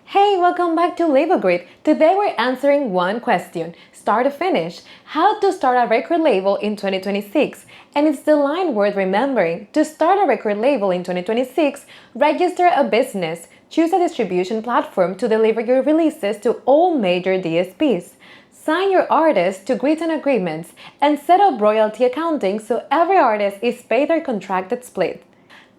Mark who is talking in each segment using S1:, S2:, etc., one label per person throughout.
S1: Hey, welcome back to LabelGrid. Today we're answering one question, start to finish, how to start a record label in 2026. And it's the line worth remembering. To start a record label in 2026, register a business, choose a distribution platform to deliver your releases to all major DSPs. Sign your artists to written agreements and set up royalty accounting so every artist is paid their contracted split.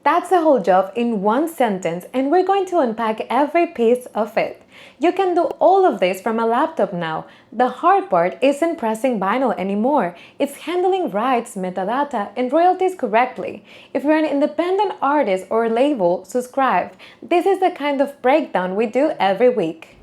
S1: That's the whole job in one sentence, and we're going to unpack every piece of it. You can do all of this from a laptop now. The hard part isn't pressing vinyl anymore. It's handling rights, metadata, and royalties correctly. If you're an independent artist or label, subscribe. This is the kind of breakdown we do every week.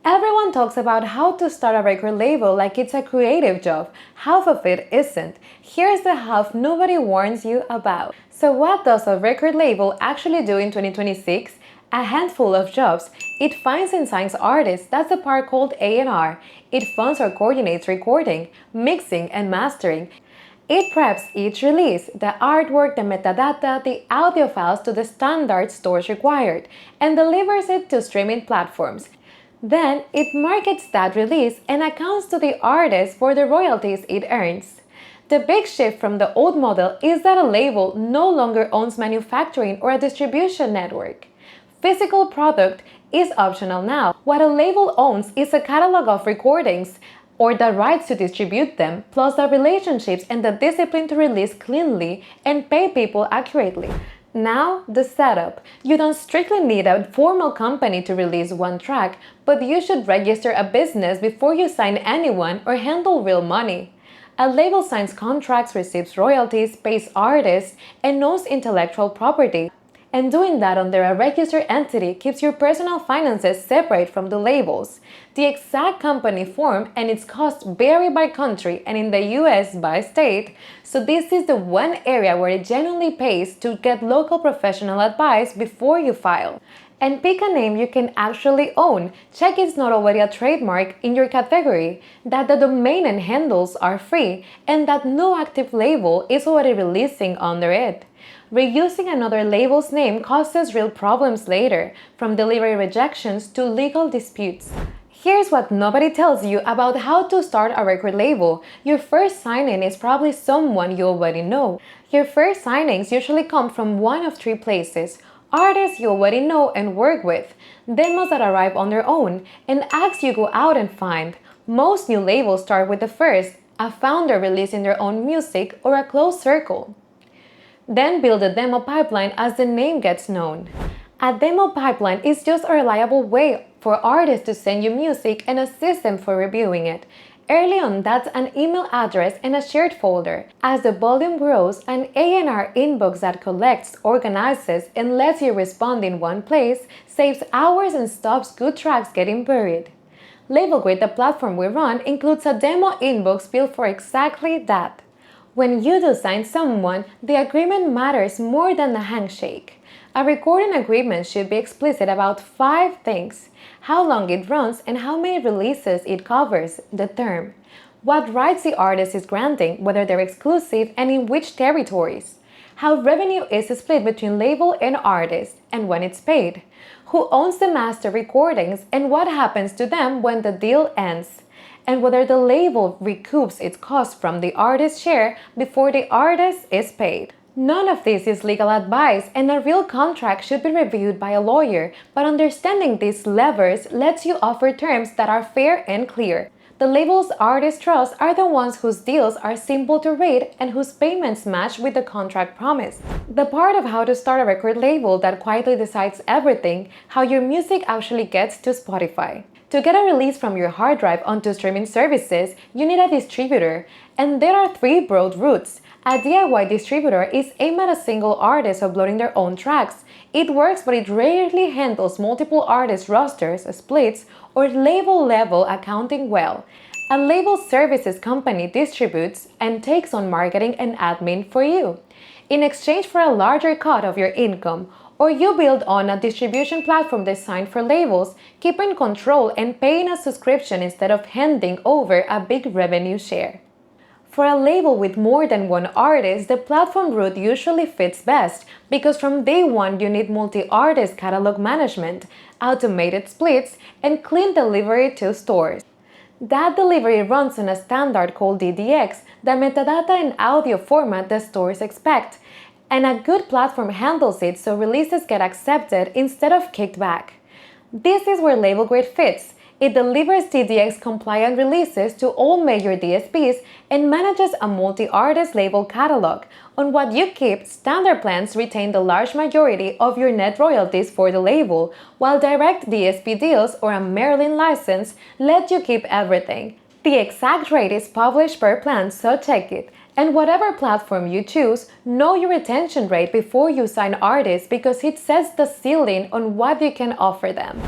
S1: Everyone talks about how to start a record label like it's a creative job. Half of it isn't. Here's the half nobody warns you about. So what does a record label actually do in 2026? A handful of jobs. It finds and signs artists, that's the part called A&R. It funds or coordinates recording, mixing, and mastering. It preps each release, the artwork, the metadata, the audio files to the standard stores required, and delivers it to streaming platforms. Then, it markets that release and accounts to the artist for the royalties it earns. The big shift from the old model is that a label no longer owns manufacturing or a distribution network. Physical product is optional now. What a label owns is a catalog of recordings or the rights to distribute them, plus the relationships and the discipline to release cleanly and pay people accurately. Now, the setup. You don't strictly need a formal company to release one track, but you should register a business before you sign anyone or handle real money. A label signs contracts, receives royalties, pays artists, and owns intellectual property. And doing that under a registered entity keeps your personal finances separate from the labels. The exact company form and its costs vary by country and in the US by state, so this is the one area where it genuinely pays to get local professional advice before you file. And pick a name you can actually own. Check it's not already a trademark in your category, that the domain and handles are free, and that no active label is already releasing under it. Reusing another label's name causes real problems later, from delivery rejections to legal disputes. Here's what nobody tells you about how to start a record label. Your first signing is probably someone you already know. Your first signings usually come from one of three places: artists you already know and work with, demos that arrive on their own, and acts you go out and find. Most new labels start with the first, a founder releasing their own music or a close circle. Then build a demo pipeline as the name gets known. A demo pipeline is just a reliable way for artists to send you music and a system for reviewing it. Early on, that's an email address and a shared folder. As the volume grows, an A&R inbox that collects, organizes, and lets you respond in one place saves hours and stops good tracks getting buried. LabelGrid, the platform we run, includes a demo inbox built for exactly that. When you do sign someone, the agreement matters more than the handshake. A recording agreement should be explicit about 5 things: how long it runs and how many releases it covers, the term, what rights the artist is granting, whether they're exclusive and in which territories, how revenue is split between label and artist and when it's paid, who owns the master recordings and what happens to them when the deal ends, and whether the label recoups its costs from the artist's share before the artist is paid. None of this is legal advice, and a real contract should be reviewed by a lawyer, but understanding these levers lets you offer terms that are fair and clear. The labels artists trust are the ones whose deals are simple to read and whose payments match with the contract promise. The part of how to start a record label that quietly decides everything, how your music actually gets to Spotify. To get a release from your hard drive onto streaming services, you need a distributor, and there are 3 broad routes. A DIY distributor is aimed at a single artist uploading their own tracks. It works, but it rarely handles multiple artist rosters, splits, or label-level accounting well. A label services company distributes and takes on marketing and admin for you, in exchange for a larger cut of your income, or you build on a distribution platform designed for labels, keeping control and paying a subscription instead of handing over a big revenue share. For a label with more than one artist, the platform route usually fits best because from day one you need multi-artist catalog management, automated splits, and clean delivery to stores. That delivery runs on a standard called DDEX, the metadata and audio format the stores expect, and a good platform handles it so releases get accepted instead of kicked back. This is where LabelGrid fits. It delivers DDEX compliant releases to all major DSPs and manages a multi-artist label catalog. On what you keep, standard plans retain the large majority of your net royalties for the label, while direct DSP deals or a Maryland license let you keep everything. The exact rate is published per plan, so check it. And whatever platform you choose, know your retention rate before you sign artists because it sets the ceiling on what you can offer them.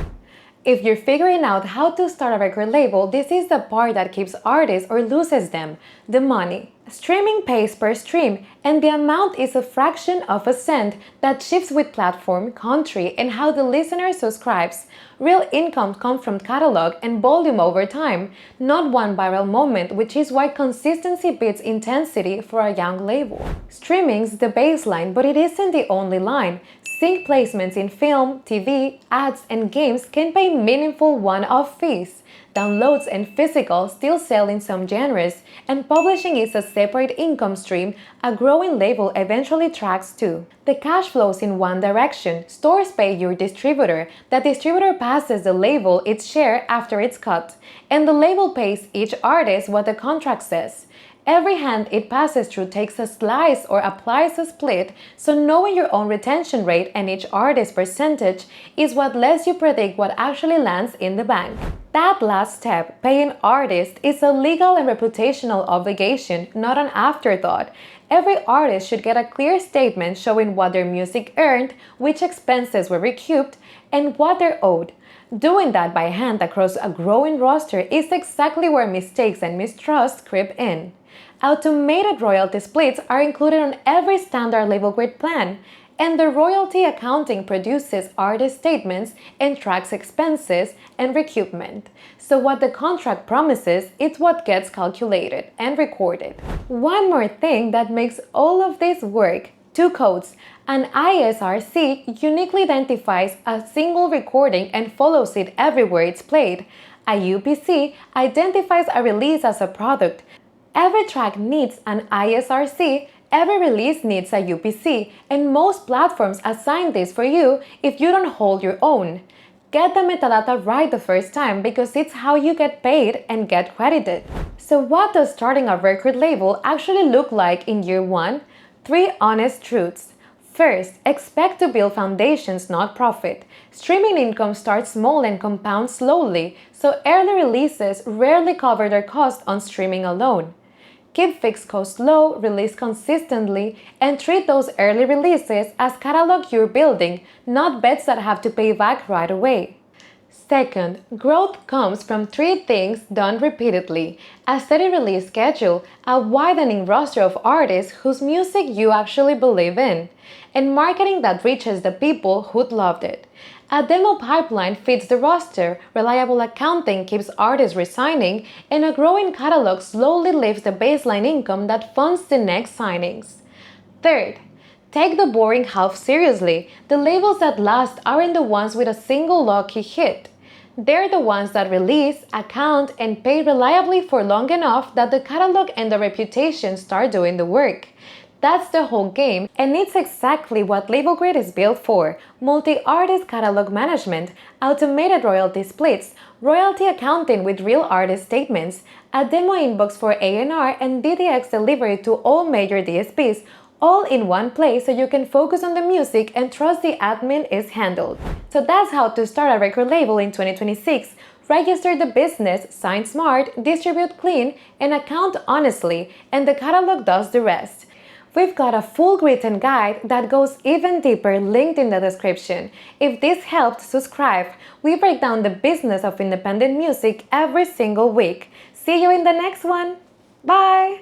S1: If you're figuring out how to start a record label, this is the part that keeps artists or loses them: the money. Streaming pays per stream, and the amount is a fraction of a cent that shifts with platform, country, and how the listener subscribes. Real income comes from catalog and volume over time, not one viral moment, which is why consistency beats intensity for a young label. Streaming's the baseline, but it isn't the only line. Sync placements in film, TV, ads, and games can pay meaningful one-off fees. Downloads and physical still sell in some genres, and publishing is a separate income stream a growing label eventually tracks too. The cash flows in one direction. Stores pay your distributor. The distributor passes the label its share after it's cut, and the label pays each artist what the contract says. Every hand it passes through takes a slice or applies a split, so knowing your own retention rate and each artist's percentage is what lets you predict what actually lands in the bank. That last step, paying artists, is a legal and reputational obligation, not an afterthought. Every artist should get a clear statement showing what their music earned, which expenses were recouped, and what they're owed. Doing that by hand across a growing roster is exactly where mistakes and mistrust creep in. Automated royalty splits are included on every standard LabelGrid plan, and the royalty accounting produces artist statements and tracks expenses and recoupment. So what the contract promises is what gets calculated and recorded. One more thing that makes all of this work: two codes. An ISRC uniquely identifies a single recording and follows it everywhere it's played. A UPC identifies a release as a product. Every track needs an ISRC, every release needs a UPC, and most platforms assign this for you if you don't hold your own. Get the metadata right the first time because it's how you get paid and get credited. So what does starting a record label actually look like in year one? 3 honest truths. First, expect to build foundations, not profit. Streaming income starts small and compounds slowly, so early releases rarely cover their cost on streaming alone. Keep fixed costs low, release consistently, and treat those early releases as catalog you're building, not bets that have to pay back right away. Second, growth comes from 3 things done repeatedly: a steady release schedule, a widening roster of artists whose music you actually believe in, and marketing that reaches the people who'd loved it. A demo pipeline feeds the roster, reliable accounting keeps artists resigning, and a growing catalog slowly lifts the baseline income that funds the next signings. Third, take the boring half seriously. The labels that last aren't the ones with a single lucky hit. They're the ones that release, account, and pay reliably for long enough that the catalog and the reputation start doing the work. That's the whole game, and it's exactly what LabelGrid is built for: multi-artist catalog management, automated royalty splits, royalty accounting with real artist statements, a demo inbox for A&R, and DDEX delivery to all major DSPs, all in one place so you can focus on the music and trust the admin is handled. So that's how to start a record label in 2026. Register the business, sign smart, distribute clean, and account honestly, and the catalog does the rest. We've got a full written guide that goes even deeper linked in the description. If this helped, subscribe. We break down the business of independent music every single week. See you in the next one. Bye!